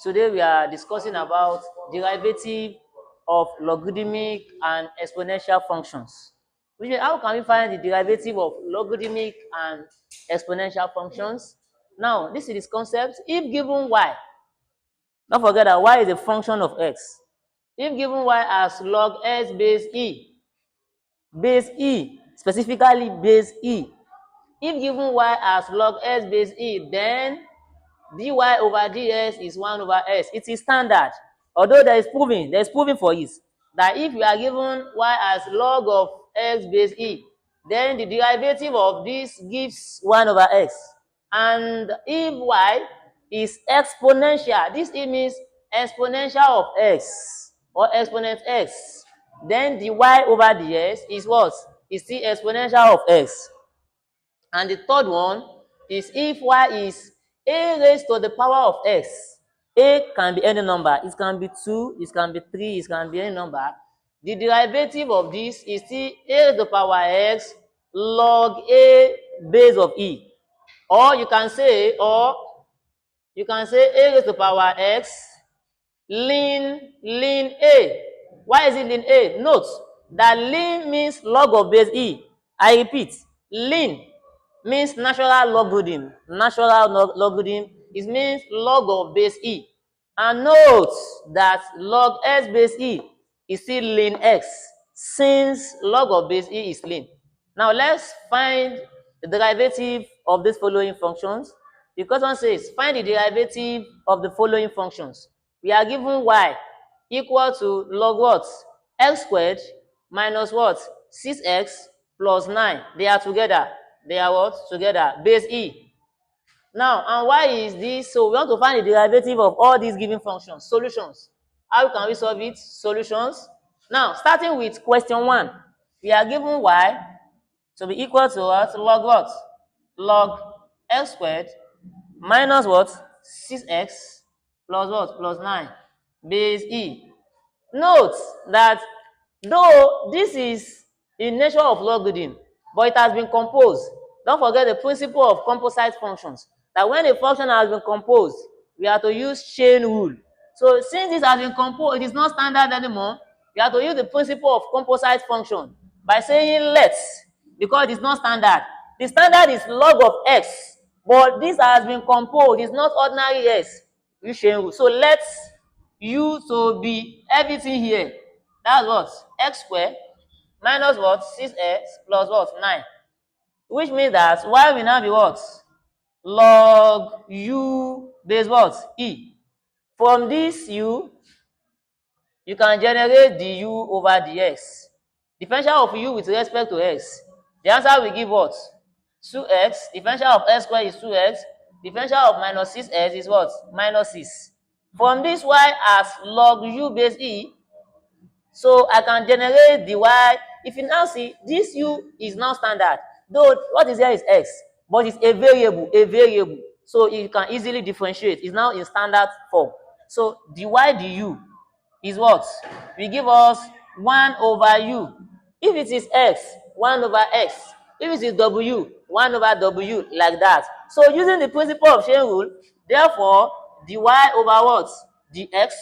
Today we are discussing about derivative of logarithmic and exponential functions. Which means, how can we find the derivative of logarithmic and exponential functions? Now, this is this concept. If given y, don't forget that y is a function of x. If given y as log s base e, specifically base e. If given y as log s base e, then dy over dx is 1 over s. It is standard. Although there is proving for it that if you are given y as log of x base e, then the derivative of this gives 1 over x. And if y is exponential, this it means exponential of x or exponent x, then dy over dx is what? Is still exponential of x. And the third one is if y is a raised to the power of x. A can be any number. It can be 2, it can be 3, it can be any number. The derivative of this is still a raised to the power x log a base of e. Or you can say a raised to the power x ln a. Why is it ln a? Note that ln means log of base e. I repeat, ln means natural logarithm. Natural logarithm, it means log of base e. And note that log s base e is still ln x, since log of base e is ln. Now let's find the derivative of these following functions. The question says, find the derivative of the following functions. We are given y equal to log what? X squared minus what? 6x plus 9. They are together. They are what? Together. Base e. Now, and why is this? So we want to find the derivative of all these given functions. Solutions. How can we solve it? Solutions. Now, starting with question 1. We are given y to be equal to what? Log what? Log x squared minus what? 6x plus what? Plus 9. Base e. Note that though this is in nature of logarithm, but it has been composed. Don't forget the principle of composite functions. That when a function has been composed, we have to use chain rule. So since this has been composed, it is not standard anymore. We have to use the principle of composite function by saying let's, because it is not standard. The standard is log of x, but this has been composed. It's not ordinary x. Use chain rule. So let's u to be everything here. That's what? X squared minus what? 6x plus what? 9. Which means that y will now be what? Log u base what? E. From this u, you can generate du over dx. Differential of u with respect to x. The answer will give what? 2x. Differential of x squared is 2x. Differential of minus 6x is what? Minus 6. From this y as log u base e, so I can generate dy. If you now see, this u is now standard. Though what is here is x, but it's a variable. So you can easily differentiate. It's now in standard form. So dy du is what? Will give us 1 over u. If it is x, 1 over x. If it is w, 1 over w, like that. So using the principle of chain rule, therefore, dy over what? Dx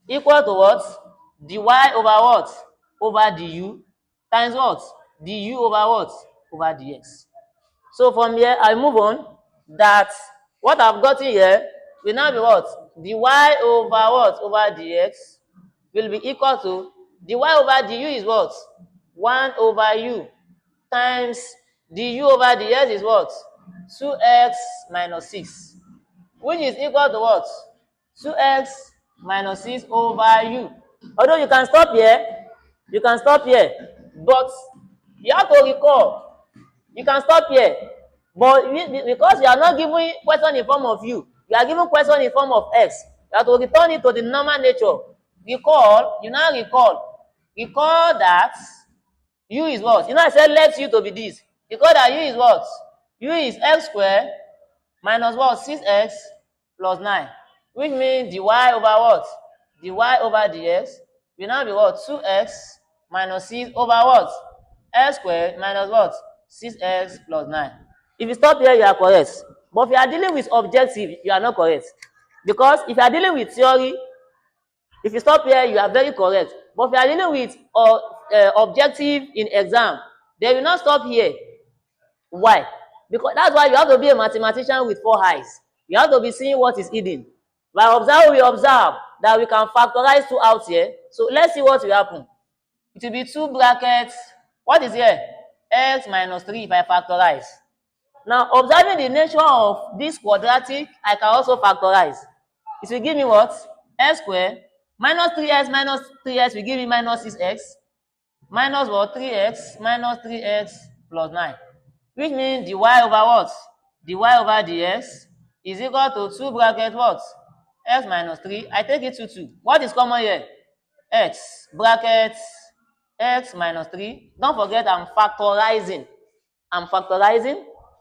equal to what? Dy over what? Over du times what? Du over what? Over dx. So from here, I move on that what I've gotten here will now be what? Dy over what? Over dx will be equal to dy over du is what? 1 over u times du over dx is what? 2x minus 6. Which is equal to what? 2x minus 6 over u. Although you can stop here, but you have to recall, you can stop here, but because you are not giving question in form of u, you are giving question in form of x, you have to return it to the normal nature. Recall that u is what? You know I said let u to be this. Recall that u is what? U is x squared minus what? 6x plus 9. Which means dy over what? Dy over dx will now be what? 2x minus 6 over what? X squared minus what? 6x plus 9. If you stop here, you are correct. But if you are dealing with objective, you are not correct. Because if you are dealing with theory, if you stop here, you are very correct. But if you are dealing with objective in exam, they will not stop here. Why? Because that's why you have to be a mathematician with 4 eyes. You have to be seeing what is hidden. By observe, we observe that we can factorize 2 out here. So let's see what will happen. It will be 2 brackets. What is here? X minus 3 if I factorize. Now, observing the nature of this quadratic, I can also factorize. It will give me what? X squared minus 3x will give me minus 6x minus what? 3x minus 3x plus 9. Which means dy over what? Dy over dx is equal to 2 bracket what? X minus 3. I take it to 2. What is common here? X bracket x minus 3. Don't forget I'm factorizing.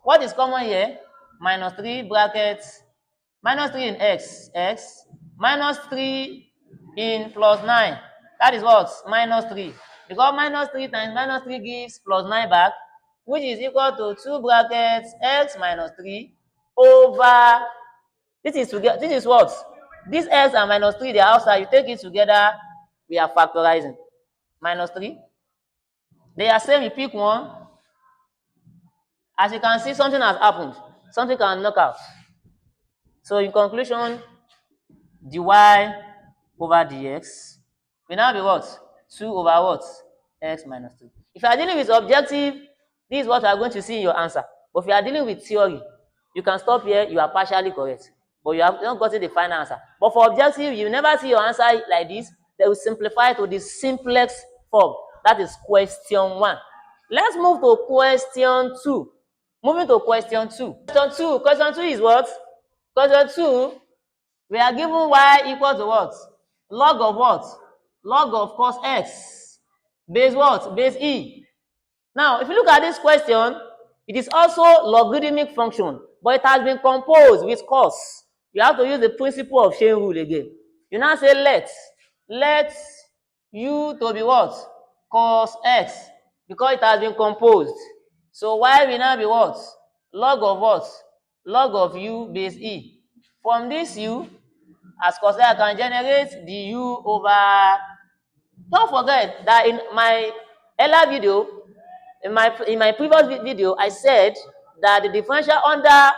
What is common here? Minus 3 brackets minus 3 in x minus 3 in plus 9. That is what? Minus 3. Because minus 3 times minus 3 gives plus 9 back, which is equal to 2 brackets x minus 3 over, this is what? This x and minus 3, they are outside. You take it together, we are factorizing. Minus 3. They are same, you pick one. As you can see, something has happened. Something can knock out. So in conclusion, dy over dx will now be what? 2 over what? X minus 3. If you are dealing with objective, this is what you are going to see in your answer. But if you are dealing with theory, you can stop here, you are partially correct. But you have not gotten the final answer. But for objective, you never see your answer like this. They will simplify to the simplest form. That is question 1. Let's move to question 2. Moving to question 2. Question 2 is what? Question 2, we are given y equal to what? Log of what? Log of cos x. Base what? Base e. Now, if you look at this question, it is also logarithmic function, but it has been composed with cos. You have to use the principle of chain rule again. You now say let u to be what? Cos x, because it has been composed. So y will now be what? Log of what? Log of u base e. From this u, as cos I can generate the u over. Don't forget that in my earlier video, in my previous video, I said that the differential under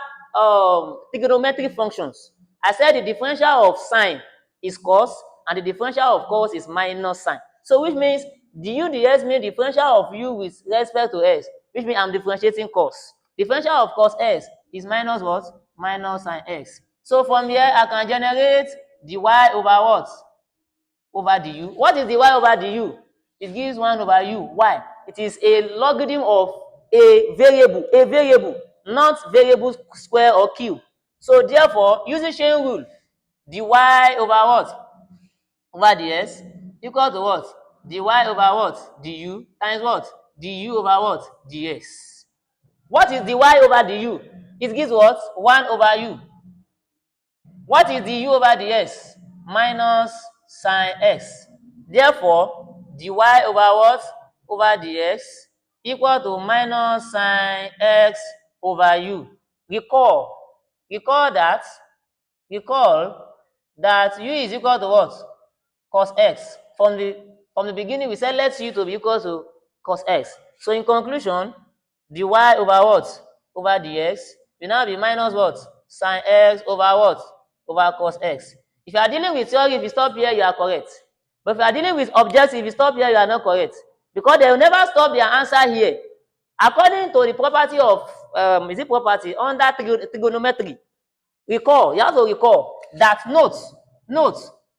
trigonometric functions, I said the differential of sine is cos and the differential of cos is minus sine. So which means du dx means differential of u with respect to x, which means I'm differentiating cos. Differential of cos x is minus what? Minus sine x. So from here, I can generate dy over what? Over du. What is dy over du? It gives 1 over u. Why? It is a logarithm of a variable, not variable square or cube. So therefore, using chain rule, dy over what? Over ds equal to what? Dy over what? Du times what? Du over what? dx. What is dy over du? It gives what? 1 over u. What is du over dx? Minus sine x. Therefore, dy over what? Over dx equal to minus sine x over u. Recall that u is equal to what? Cos x. From the beginning, we said let u to be equal to cos x. So in conclusion, dy over what? Over dx will now be minus what? Sine x over what? Over cos x. If you are dealing with theory, if you stop here, you are correct. But if you are dealing with objective, if you stop here, you are not correct. Because they will never stop their answer here. According to the property of, property under trigonometry, you have to recall that note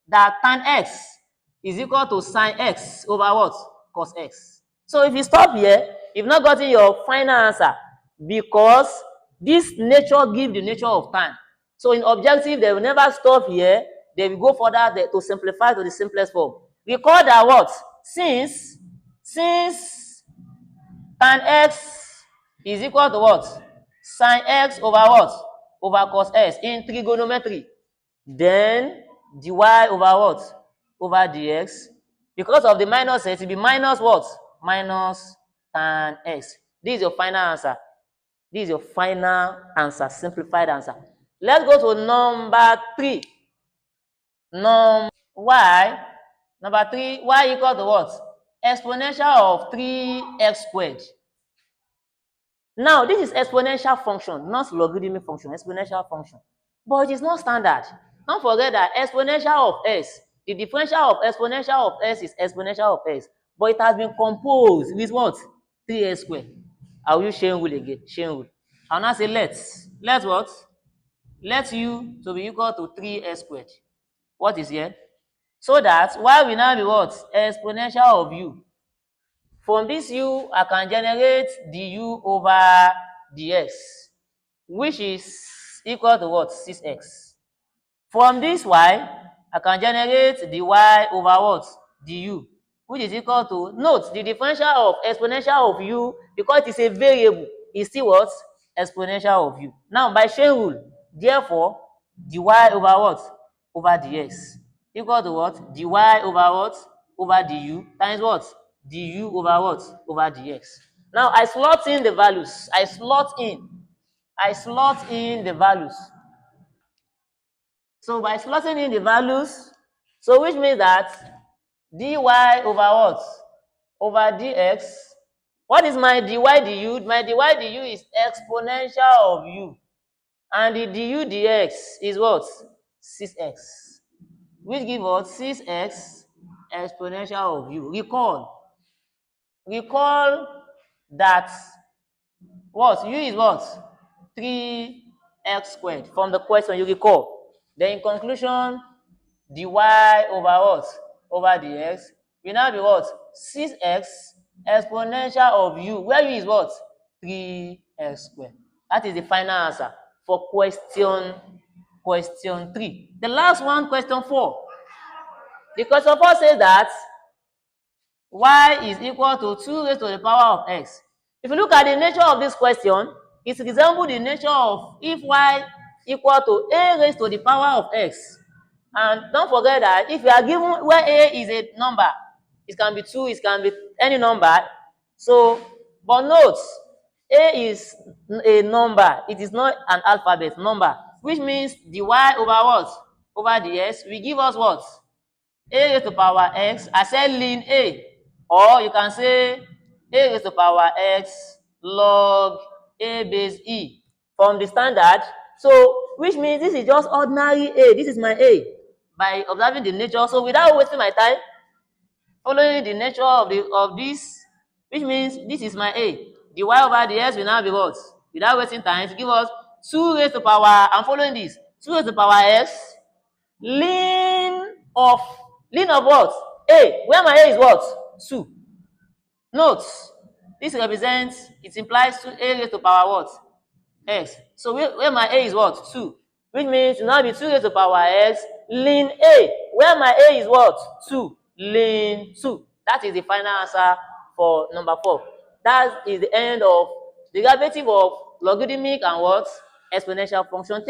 that tan x is equal to sine x over what? Cos x. So if you stop here, you've not gotten your final answer because this nature gives the nature of tan. So in objective, they will never stop here. They will go further to simplify to the simplest form. Recall that what? Since tan x is equal to what? Sine x over what? Over cos x in trigonometry. Then dy over what? Over dx. Because of the minus x, it will be minus what? Minus tan x. This is your final answer. This is your final answer, simplified answer. Let's go to number 3. Number 3, y equal to what? Exponential of 3x squared. Now, this is exponential function, not logarithmic function, exponential function. But it is not standard. Don't forget that exponential of s, the differential of exponential of s is exponential of s. But it has been composed with what? 3x squared. I will use chain rule again. Chain rule. I'll now say let's what? Let u to be equal to 3x squared. What is here? So that y will now be what? Exponential of u. From this u, I can generate du over dx, which is equal to what? 6x. From this y, I can generate dy over what? Du, which is equal to, note, the differential of exponential of u, because it is a variable, is still what? Exponential of u. Now, by chain rule, therefore, dy over what? Over dx equal to what? Dy over what? Over du times what? Du over what? Over dx. Now, I slot in the values. I slot in the values. So by slotting in the values, so which means that dy over what? Over dx. What is my dy du? My dy du is exponential of u. And the du dx is what? 6x. Which gives us 6x exponential of u. Recall that what? U is what? 3x squared. From the question, you recall. Then in conclusion, dy over what? Over dx will now be what? 6x exponential of u, where u is what? 3x squared. That is the final answer for question 3. The last one, question 4. The question 4 says that y is equal to 2 raised to the power of x. If you look at the nature of this question, it resembles the nature of if y equal to a raised to the power of x. And don't forget that if you are given where a is a number, it can be 2, it can be any number. So, but note, a is a number, it is not an alphabet number, which means the y over what? Over the x will give us what? A raised to power x. I said lean a. Or you can say a raised to power x log a base e from the standard. So, which means this is just ordinary a. This is my a. By observing the nature, so without wasting my time, following the nature of this, which means this is my a. The y over the x will now be what? Without wasting time, to give us 2 raised to power, I'm following this, 2 raised to power x, ln of what? A. Where my a is what? 2. Note, this represents, it implies 2 a raised to power what? X. So where my a is what? 2. Which means it will now be 2 raised to power x ln a. Where my a is what? 2. Ln 2. That is the final answer for number 4. That is the end of the derivative of logarithmic and what? Exponential function.